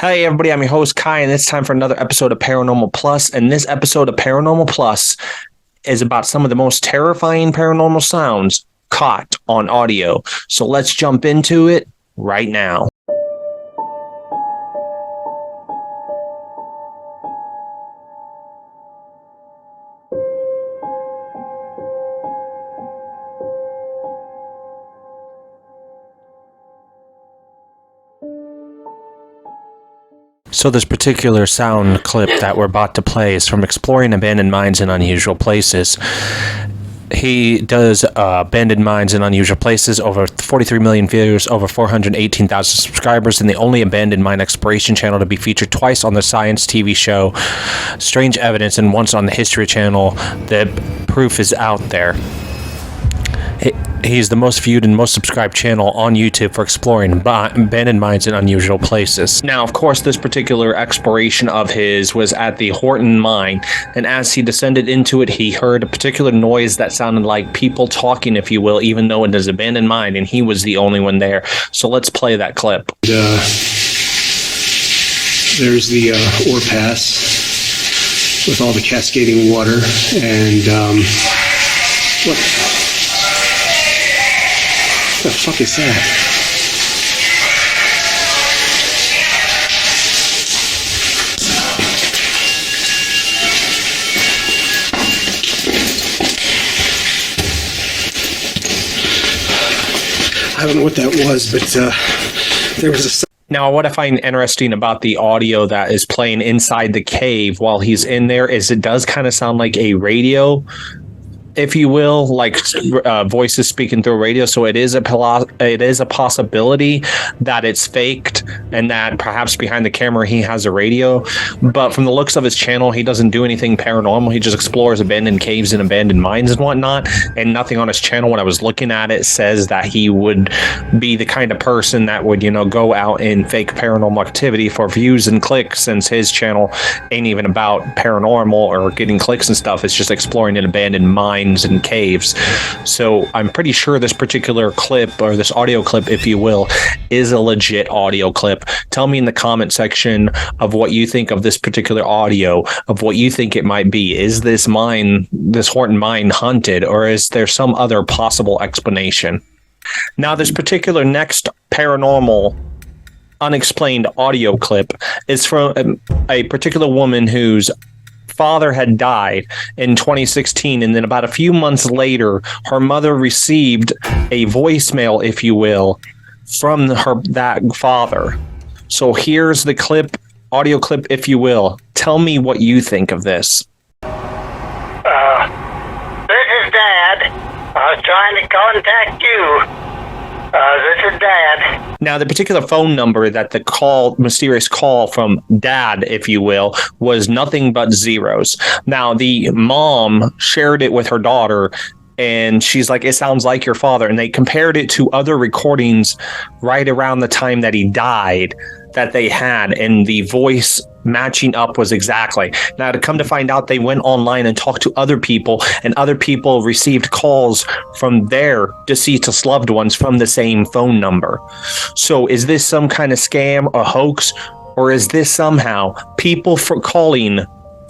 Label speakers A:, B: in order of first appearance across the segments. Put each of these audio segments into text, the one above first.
A: Hey everybody, I'm your host Kai, and it's time for another episode of Paranormal Plus. And this episode of Paranormal Plus is about some of the most terrifying paranormal sounds caught on audio. So let's jump into it right now. So this particular sound clip that we're about to play is from Exploring Abandoned Mines in Unusual Places. He does Abandoned Mines in Unusual Places, over 43 million views, over 418,000 subscribers, and the only abandoned mine exploration channel to be featured twice on the science TV show Strange Evidence and once on the History Channel. The proof is out there. He's the most viewed and most subscribed channel on YouTube for exploring abandoned mines in unusual places. Now, of course, this particular exploration of his was at the Horton mine, and as he descended into it, he heard a particular noise that sounded like people talking, if you will, even though it is an abandoned mine, and he was the only one there. So let's play that clip.
B: There's the ore pass with all the cascading water, and what the fuck is that? I don't know what that was, but there was a...
A: Now, what I find interesting about the audio that is playing inside the cave while he's in there is it does kind of sound like a radio, if you will, like voices speaking through radio. So it is a possibility that it's faked and that perhaps behind the camera he has a radio. But from the looks of his channel, he doesn't do anything paranormal. He just explores abandoned caves and abandoned mines and whatnot. And nothing on his channel, when I was looking at it, says that he would be the kind of person that would, go out and fake paranormal activity for views and clicks, since his channel ain't even about paranormal or getting clicks and stuff. It's just exploring an abandoned mine and caves. So I'm pretty sure this particular clip, or this audio clip, if you will, is a legit audio clip. Tell me in the comment section of what you think of this particular audio, of what you think it might be. Is this mine, this Horton mine, haunted, or is there some other possible explanation? Now, this particular next paranormal unexplained audio clip is from a particular woman whose father had died in 2016, and then about a few months later, her mother received a voicemail, if you will, from that father. So here's the clip, audio clip, if you will. Tell me what you think of this.
C: This is Dad. I was trying to contact you. This is Dad.
A: Now, the particular phone number that the mysterious call from Dad, if you will, was nothing but zeros. Now, the mom shared it with her daughter, and she's like, it sounds like your father. And they compared it to other recordings right around the time that he died that they had, and the voice matching up was exactly. Now, to come to find out, they went online and talked to other people, and other people received calls from their deceased loved ones from the same phone number. So is this some kind of scam, a hoax, or is this somehow people calling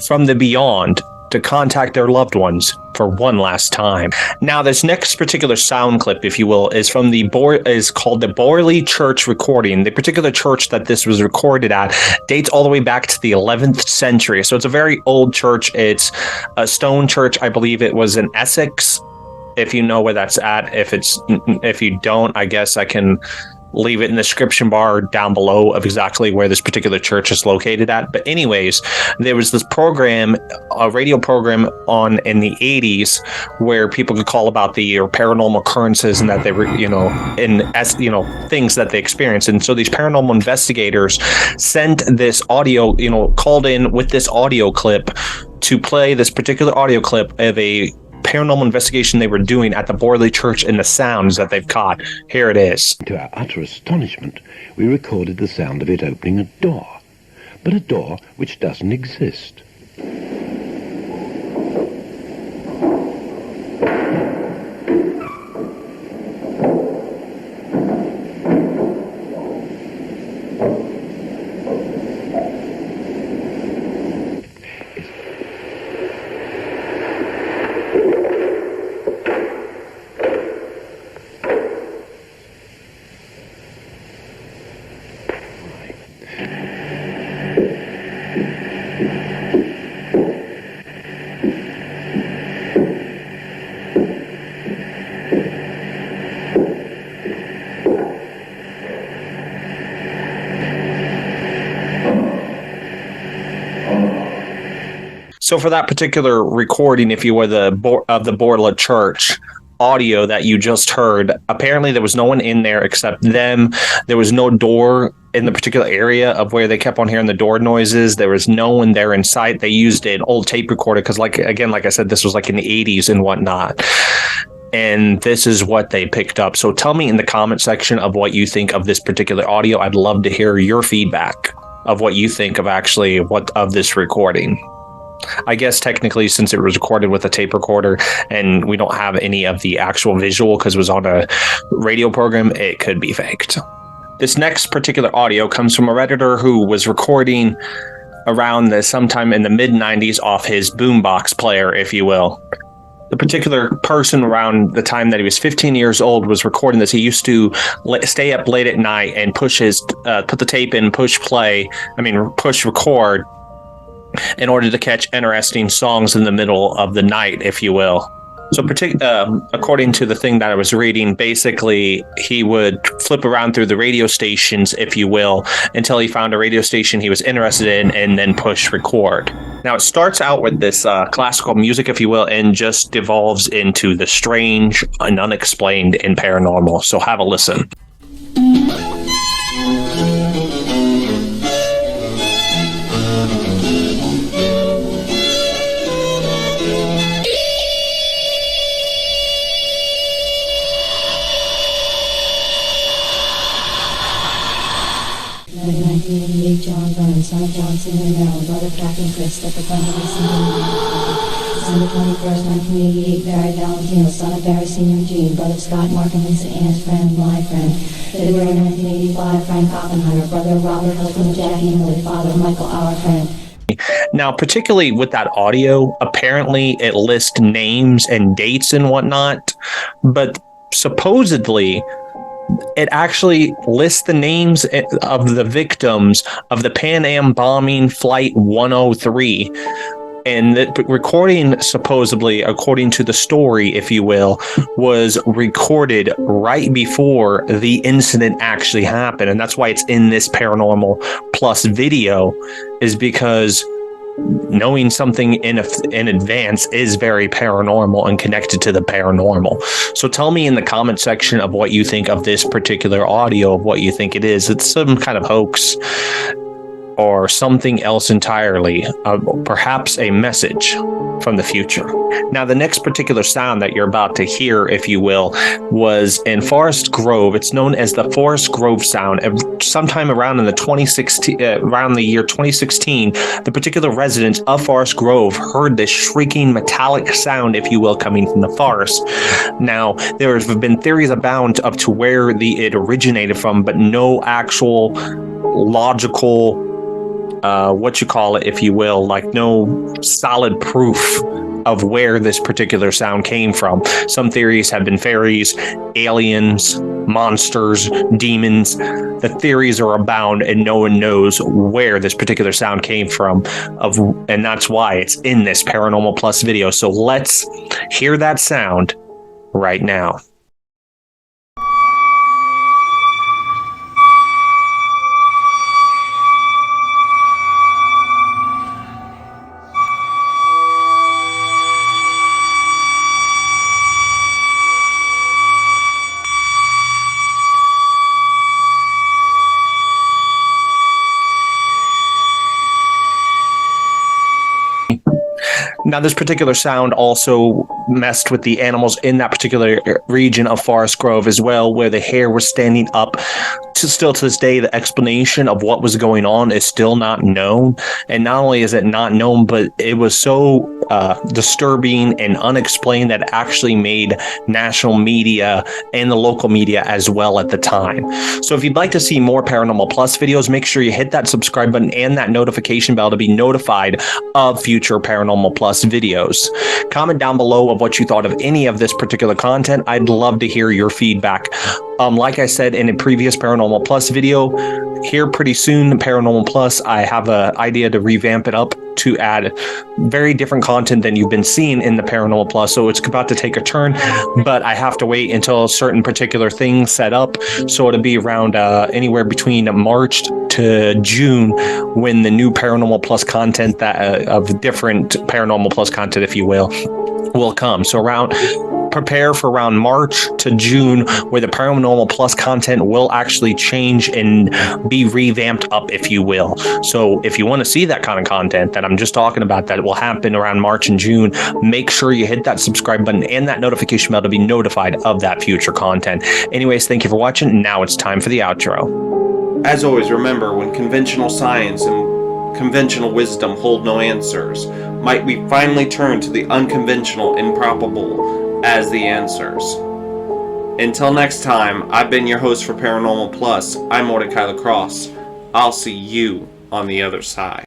A: from the beyond to contact their loved ones for one last time? Now, this next particular sound clip, if you will, is from is called the Borley Church recording. The particular church that this was recorded at dates all the way back to the 11th century. So it's a very old church. It's a stone church. I believe it was in Essex, if you know where that's at. If you don't, I guess I can leave it in the description bar down below of exactly where this particular church is located at. But anyways, there was this program, a radio program in the 80s, where people could call about the paranormal occurrences and that they were, things that they experienced. And so these paranormal investigators sent this audio, called in with this audio clip to play this particular audio clip of a paranormal investigation they were doing at the Borley Church and the sounds that they've caught. Here it is.
D: To our utter astonishment, we recorded the sound of it opening a door, but a door which doesn't exist.
A: So for that particular recording, if you were of the Borla Church audio that you just heard, apparently there was no one in there except them. There was no door in the particular area of where they kept on hearing the door noises. There was no one there in sight. They used an old tape recorder because, like I said, this was like in the 80s and whatnot. And this is what they picked up. So tell me in the comment section of what you think of this particular audio. I'd love to hear your feedback of what you think of of this recording. I guess technically, since it was recorded with a tape recorder and we don't have any of the actual visual because it was on a radio program, it could be faked. This next particular audio comes from a Redditor who was recording around sometime in the mid-90s off his boombox player, if you will. The particular person around the time that he was 15 years old was recording this. He used to stay up late at night and put the tape in, push record, in order to catch interesting songs in the middle of the night, if you will. So according to the thing that I was reading, basically he would flip around through the radio stations, if you will, until he found a radio station he was interested in and then push record. Now it starts out with this classical music, if you will, and just devolves into the strange and unexplained and paranormal. So have a listen.
E: John Burns, son of John Senior Merrill, brother Captain Chris, that the thunder was December 21st, 1988, Barry Valentino, son of Barry Senior Gene, brother Scott, Mark and Lisa Ann's friend, my friend. February 1985, Frank Oppenheimer, brother Robert, husband Jackie Emily, father Michael, our friend.
A: Now, particularly with that audio, apparently it lists names and dates and whatnot, but supposedly it actually lists the names of the victims of the Pan Am bombing Flight 103. And the recording, supposedly, according to the story, if you will, was recorded right before the incident actually happened. And that's why it's in this Paranormal Plus video, is because knowing something in advance is very paranormal and connected to the paranormal. So tell me in the comment section of what you think of this particular audio, of what you think it is. It's some kind of hoax or something else entirely, perhaps a message from the future. Now, the next particular sound that you're about to hear, if you will, was in Forest Grove. It's known as the Forest Grove sound. Sometime around in around the year 2016, the particular residents of Forest Grove heard this shrieking metallic sound, if you will, coming from the forest. Now, there have been theories abound up to where it originated from, but no actual logical if you will, like no solid proof of where this particular sound came from. Some theories have been fairies, aliens, monsters, demons. The theories are abound and no one knows where this particular sound came from, and that's why it's in this Paranormal Plus video. So let's hear that sound right now. Now, this particular sound also messed with the animals in that particular region of Forest Grove as well, where the hair was standing up. Still to this day, the explanation of what was going on is still not known. And not only is it not known, but it was so disturbing and unexplained that it actually made national media and the local media as well at the time. So if you'd like to see more Paranormal Plus videos, make sure you hit that subscribe button and that notification bell to be notified of future Paranormal Plus videos. Comment down below of what you thought of any of this particular content. I'd love to hear your feedback. Like I said in a previous Paranormal Plus video, here pretty soon, Paranormal Plus, I have an idea to revamp it up to add very different content than you've been seeing in the Paranormal Plus. So it's about to take a turn, but I have to wait until certain particular things set up. So it'll be around anywhere between March to June when the new Paranormal Plus content that of different Paranormal Plus content, if you will come. So prepare for around March to June where the Paranormal Plus content will actually change and be revamped up, if you will. So if you want to see that kind of content that I'm just talking about, that will happen around March and June, make sure you hit that subscribe button and that notification bell to be notified of that future content. Anyways, thank you for watching. Now it's time for the outro.
F: As always, remember, when conventional science and conventional wisdom hold no answers, might we finally turn to the unconventional and improbable as the answers. Until next time, I've been your host for Paranormal Plus. I'm Mortika Lacrosse. I'll see you on the other side.